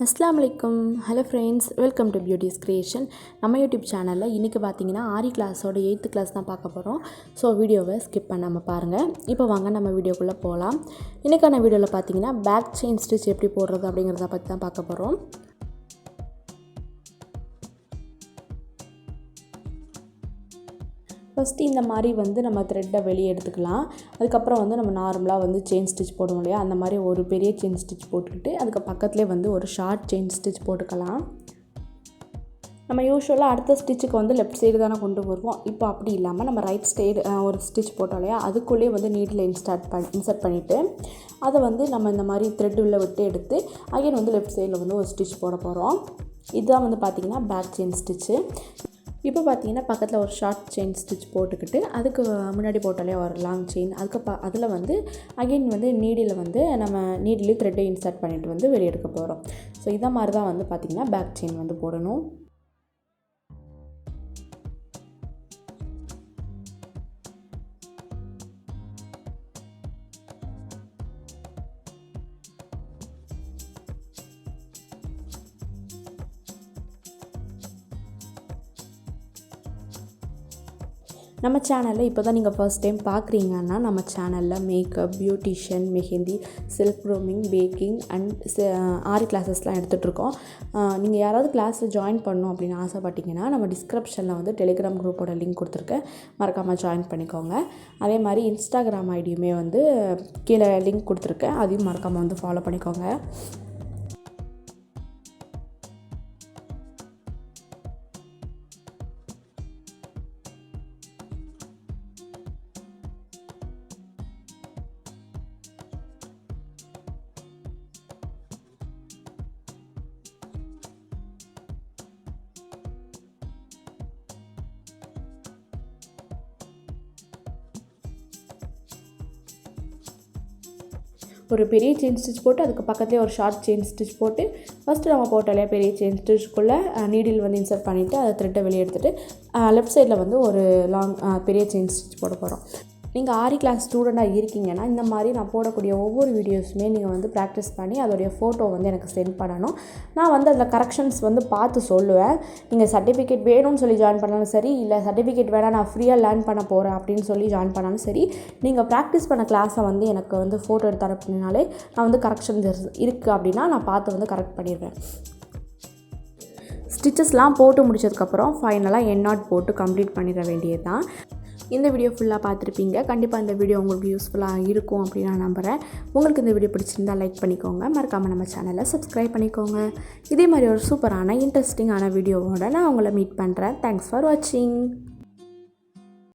அஸ்ஸலாமு அலைக்கும். Hello friends, welcome to beauties creation. நம்ம யூடியூப் சேனலில் இன்றைக்கி பார்த்தீங்கன்னா ஆரி கிளாஸோட 8th கிளாஸ் தான் பார்க்க போகிறோம். ஸோ வீடியோவை ஸ்கிப் பண்ணாமல் பாருங்கள். இப்போ வாங்க நம்ம வீடியோக்குள்ளே போகலாம். இன்றைக்கான வீடியோவில் பார்த்தீங்கன்னா பேக் செயின் ஸ்டிச் எப்படி போடுறது அப்படிங்கிறத பற்றி தான் பார்க்க போகிறோம். ஃபஸ்ட்டு இந்த மாதிரி நம்ம த்ரெட்டை வெளியே எடுத்துக்கலாம். அதுக்கப்புறம் நம்ம நார்மலாக செயின் ஸ்டிச் போடுவோம் இல்லையா, அந்த மாதிரி ஒரு பெரிய செயின் ஸ்டிச் போட்டுக்கிட்டு அதுக்கு பக்கத்துலேயே ஒரு ஷார்ட் செயின் ஸ்டிச் போட்டுக்கலாம். நம்ம யூஸ்வலாக அடுத்த ஸ்டிச்சுக்கு லெஃப்ட் சைடு தானே கொண்டு வருவோம். இப்போ அப்படி இல்லாமல் நம்ம ரைட் சைடு ஒரு ஸ்டிச் போட்டோம் இல்லையா, அதுக்குள்ளேயே நீடில் இன்சர்ட் பண்ணிவிட்டு அதை நம்ம இந்த மாதிரி த்ரெட் உள்ள விட்டு எடுத்து அகைன் லெஃப்ட் சைடில் ஒரு ஸ்டிச் போட போகிறோம். இதுதான் பார்த்திங்கன்னா பேக் செயின் ஸ்டிச்சு. இப்போ பார்த்தீங்கன்னா பக்கத்தில் ஒரு ஷார்ட் செயின் ஸ்டிச் போட்டுக்கிட்டு அதுக்கு முன்னாடி போட்டாலே ஒரு லாங் செயின் அதில் அகெயின் நீடில் நம்ம நீடில் த்ரெட்டை இன்சர்ட் பண்ணிவிட்டு வெளியே எடுக்க போகிறோம். ஸோ இதை மாதிரி தான் பார்த்திங்கன்னா பேக் செயின் போடணும். நம்ம சேனலில் இப்போ தான் நீங்கள் ஃபர்ஸ்ட் டைம் பார்க்குறீங்கன்னா நம்ம சேனலில் makeup, beautician, mehndi, self grooming, baking and ஆரி கிளாஸஸ்லாம் எடுத்துகிட்ருக்கோம். நீங்கள் யாராவது கிளாஸில் ஜாயின் பண்ணணும் அப்படின்னு ஆசைப்பட்டீங்கன்னா நம்ம டிஸ்கிரிப்ஷனில் டெலிகிராம் குரூப்போட லிங்க் கொடுத்துருக்கேன், மறக்காமல் ஜாயின் பண்ணிக்கோங்க. அதே மாதிரி இன்ஸ்டாகிராம் ஐடியுமே கீழே லிங்க் கொடுத்துருக்கேன், அதையும் மறக்காமல் ஃபாலோ பண்ணிக்கோங்க. ஒரு பெரிய செயின் ஸ்டிச் போட்டு அதுக்கு பக்கத்துலேயே ஒரு ஷார்ட் செயின் ஸ்டிச் போட்டு ஃபஸ்ட்டு நம்ம போட்டாலே பெரிய செயின் ஸ்டிச்சுக்குள்ளே நீடில் இன்சர்ட் பண்ணிவிட்டு அதை த்ரெட்டை வெளியே எடுத்துகிட்டு லெஃப்ட் சைடில் ஒரு லாங் பெரிய செயின் ஸ்டிச் போட போகிறோம். நீங்கள் ஆரி கிளாஸ் ஸ்டூடெண்ட்டாக இருக்கீங்கன்னா இந்த மாதிரி நான் போடக்கூடிய ஒவ்வொரு வீடியோஸுமே நீங்கள் ப்ராக்டிஸ் பண்ணி அதோடைய ஃபோட்டோ எனக்கு சென்ட் பண்ணணும். நான் அதில் கரெக்ஷன்ஸ் பார்த்து சொல்லுவேன். நீங்கள் சர்டிஃபிகேட் வேணும்னு சொல்லி ஜாயின் பண்ணாலும் சரி, இல்லை சர்டிஃபிகேட் வேணாம் நான் ஃப்ரீயாக லேர்ன் பண்ண போகிறேன் அப்படின்னு சொல்லி ஜாயின் பண்ணாலும் சரி, நீங்கள் ப்ராக்டிஸ் பண்ண கிளாஸை எனக்கு ஃபோட்டோ எடுத்து அனுப்பினாலே நான் கரெக்ஷன் இருக்குது அப்படின்னா நான் பார்த்து கரெக்ட் பண்ணிடுவேன். ஸ்டிச்சஸ்லாம் போட்டு முடிச்சதுக்கப்புறம் ஃபைனலாக எண்ட் நாட் போட்டு கம்ப்ளீட் பண்ணிட வேண்டியது தான். இந்த வீடியோ ஃபுல்லாக பார்த்துருப்பீங்க. கண்டிப்பாக இந்த வீடியோ உங்களுக்கு யூஸ்ஃபுல்லாக இருக்கும் அப்படின்னு நான் நம்புகிறேன். உங்களுக்கு இந்த வீடியோ பிடிச்சிருந்தால் லைக் பண்ணிக்கோங்க, மறக்காமல் நம்ம சேனலை சப்ஸ்கிரைப் பண்ணிக்கோங்க. இதே மாதிரி ஒரு சூப்பரான இன்ட்ரெஸ்டிங்கான வீடியோவோட நான் உங்களை மீட் பண்ணுறேன். தேங்க்ஸ் ஃபார் வாட்சிங்.